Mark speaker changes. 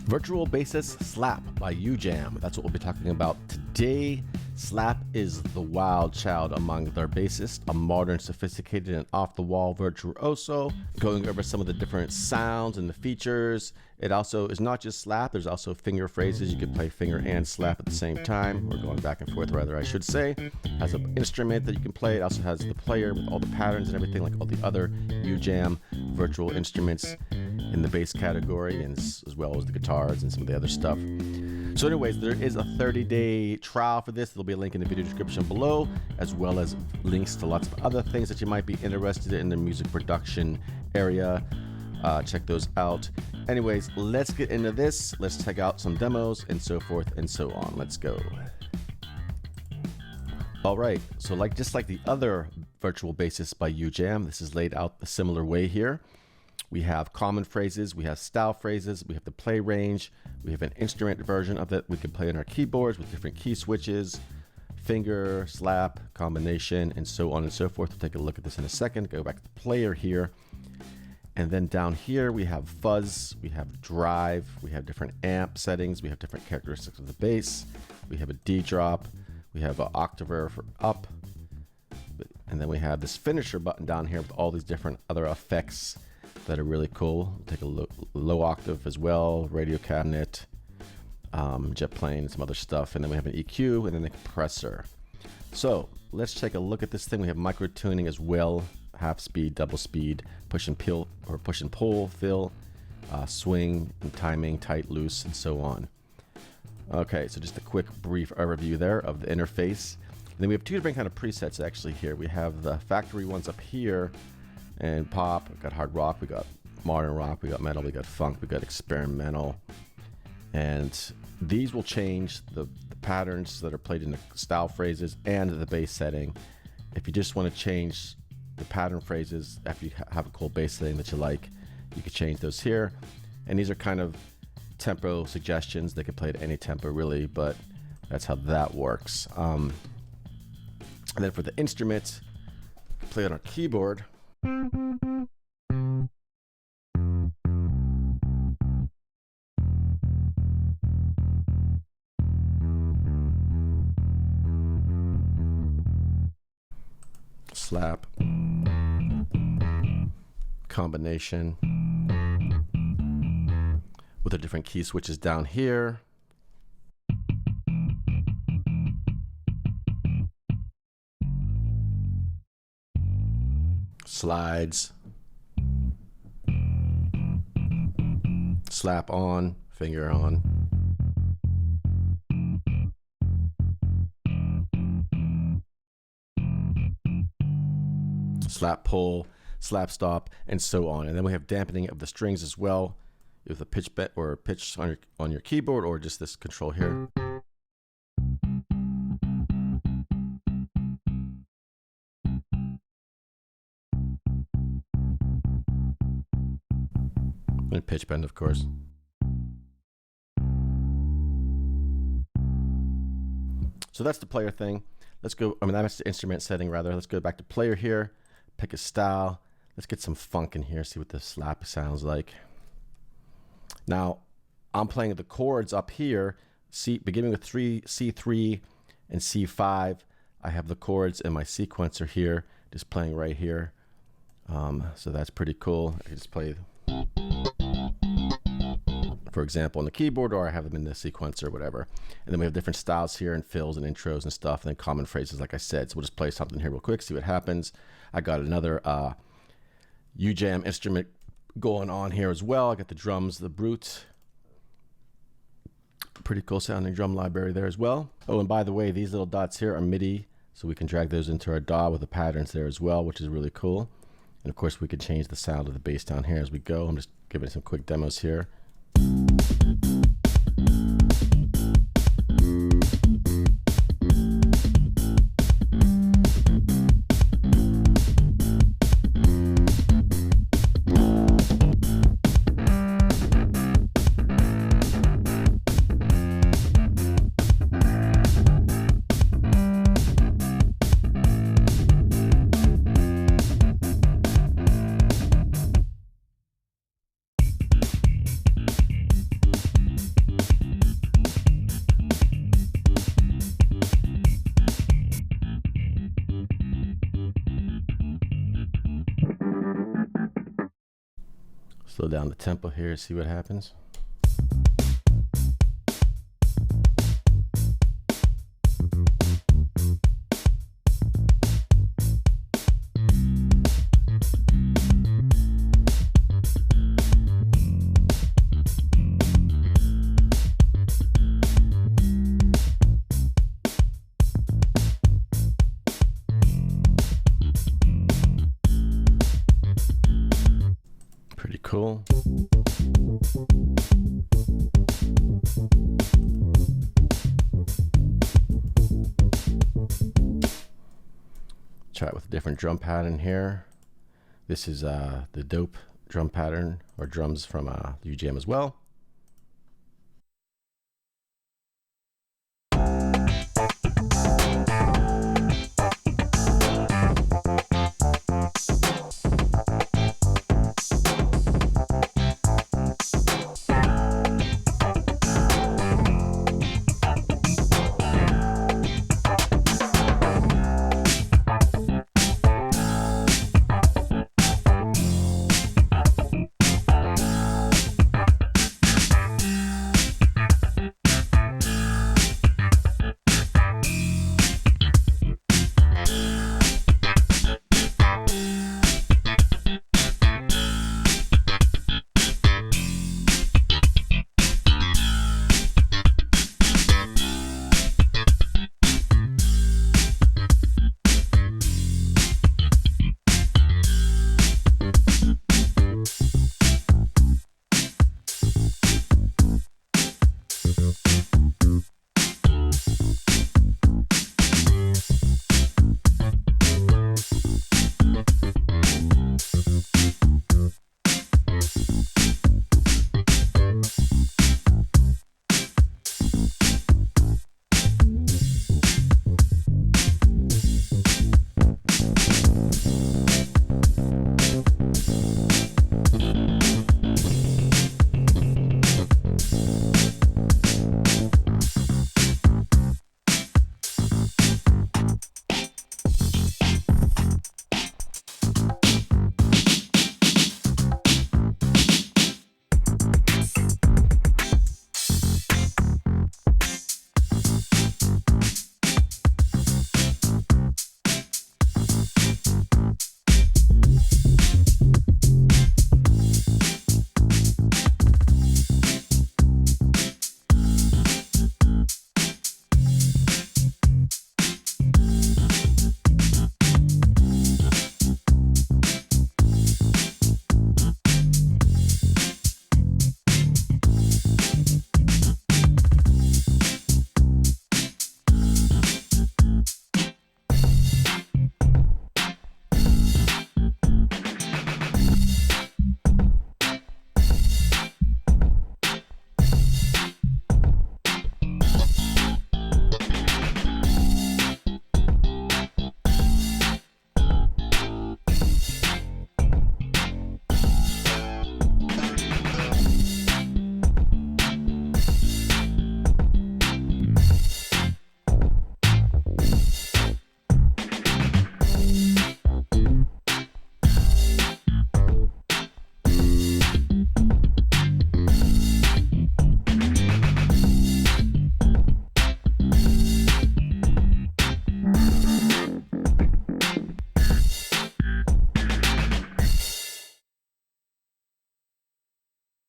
Speaker 1: Virtual Bassist SLAP by UJAM. That's what we'll be talking about today. SLAP is the wild child among their bassists, a modern, sophisticated, and off-the-wall virtuoso, going over some of the different sounds and the features. It also is not just slap, there's also finger phrases. You can play finger and slap at the same time, or going back and forth, rather, I should say. It has an instrument that you can play. It also has the player with all the patterns and everything, like all the other UJAM virtual instruments in the bass category, and as well as the guitars and some of the other stuff. So anyways, there is a 30-day trial for this. There'll be a link in the video description below, as well as links to lots of other things that you might be interested in the music production area. Check those out. Anyways, let's get into this. Let's check out some demos and so forth and so on. Let's go. All right, so just like the other virtual bassist by UJAM, this is laid out a similar way here. We have common phrases, we have style phrases, we have the play range, we have an instrument version of it we can play on our keyboards with different key switches, finger, slap, combination, and so on and so forth. We'll take a look at this in a second. Go back to the player here. And then down here we have fuzz, we have drive, we have different amp settings, we have different characteristics of the bass, we have a D drop, we have an octaver for up, and then we have this finisher button down here with all these different other effects that are really cool. We'll take a low octave as well, radio cabinet, jet plane, some other stuff, and then we have an EQ and then a compressor. So let's take a look at this thing. We have micro tuning as well, half speed, double speed, push and pull, fill, swing and timing, tight, loose, and so on. Okay, so just a quick brief overview there of the interface. And then we have two different kind of presets actually here. We have the factory ones up here, and pop, we got hard rock, we got modern rock, we got metal, we got funk, we got experimental. And these will change the patterns that are played in the style phrases and the bass setting. If you just want to change the pattern phrases after you have a cool bass setting that you like, you can change those here. And these are kind of tempo suggestions. They can play at any tempo really, but that's how that works. And then for the instruments, play on our keyboard. Slap, combination with the different key switches down here. Slides, slap on, finger on. Slap pull, slap stop, and so on. And then we have dampening of the strings as well, with a pitch bend or pitch on your keyboard, or just this control here. And pitch bend, of course. So that's the player thing. Let's go, that's the instrument setting rather. Let's go back to player here, pick a style. Let's get some funk in here, see what the slap sounds like. Now, I'm playing the chords up here, beginning with C3 and C5. I have the chords in my sequencer here, just playing right here. So that's pretty cool. I can just play, for example, on the keyboard, or I have them in the sequencer or whatever. And then we have different styles here and fills and intros and stuff, and then common phrases, like I said. So we'll just play something here real quick, see what happens. I got another UJAM instrument going on here as well. I got the drums, the Brute. Pretty cool sounding drum library there as well. Oh, and by the way, these little dots here are MIDI, so we can drag those into our DAW with the patterns there as well, which is really cool. And of course, we could change the sound of the bass down here as we go. I'm just giving some quick demos here. down the tempo here, see what happens. Pretty cool. Try it with a different drum pattern here. This is the Dope drum pattern, or drums from UJAM as well.